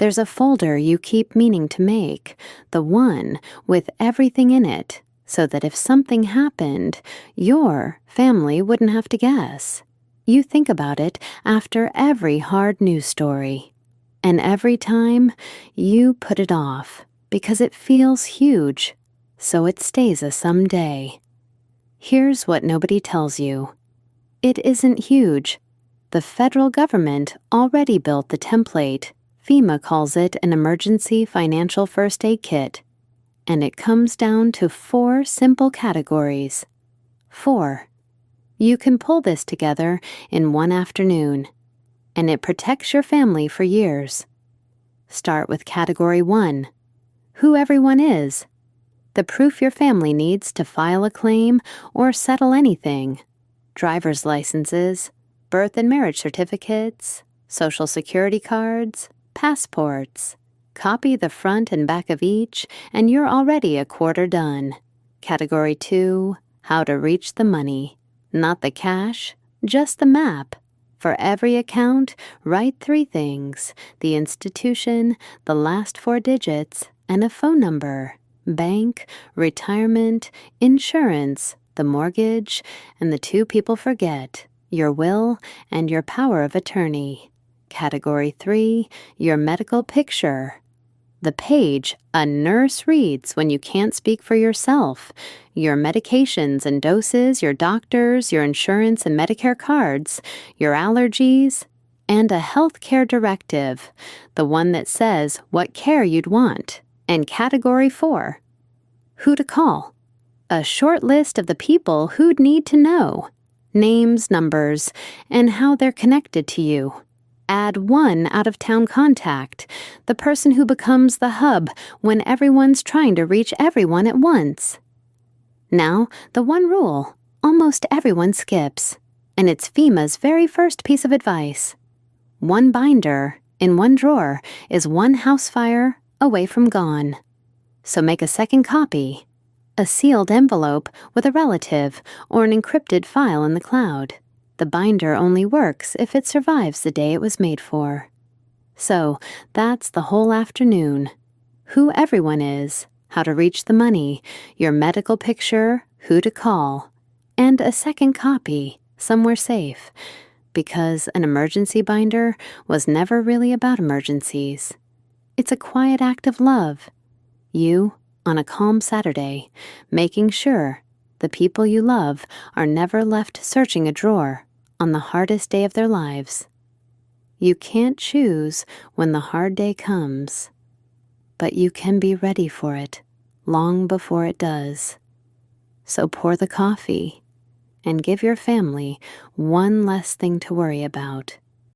There's a folder you keep meaning to make, the one with everything in it, so that if something happened, your family wouldn't have to guess. You think about it after every hard news story. And every time, you put it off because it feels huge, so it stays a someday. Here's what nobody tells you. It isn't huge. The federal government already built the template. FEMA calls it an emergency financial first aid kit. And it comes down to 4 simple categories. 4. You can pull this together in one afternoon, and it protects your family for years. Start with Category 1, who everyone is. The proof your family needs to file a claim or settle anything. Driver's licenses, birth and marriage certificates, social security cards, passports. Copy the front and back of each, and you're already a quarter done. Category 2, how to reach the money. Not the cash, just the map. For every account, write 3 things: the institution, the last 4 digits, and a phone number. Bank, retirement, insurance, the mortgage, and the 2 people forget, your will and your power of attorney. Category 3, your medical picture. The page a nurse reads when you can't speak for yourself, your medications and doses, your doctors, your insurance and Medicare cards, your allergies, and a healthcare directive, the one that says what care you'd want. And Category 4, who to call. A short list of the people who'd need to know, names, numbers, and how they're connected to you. Add 1 out-of-town contact, the person who becomes the hub when everyone's trying to reach everyone at once. Now, the one rule almost everyone skips, and it's FEMA's very first piece of advice. 1 binder in 1 drawer is 1 house fire away from gone. So make a second copy, a sealed envelope with a relative or an encrypted file in the cloud. The binder only works if it survives the day it was made for. So, that's the whole afternoon. Who everyone is, how to reach the money, your medical picture, who to call, and a second copy, somewhere safe, because an emergency binder was never really about emergencies. It's a quiet act of love. You, on a calm Saturday, making sure the people you love are never left searching a drawer on the hardest day of their lives. You can't choose when the hard day comes, but you can be ready for it long before it does. So pour the coffee and give your family one less thing to worry about.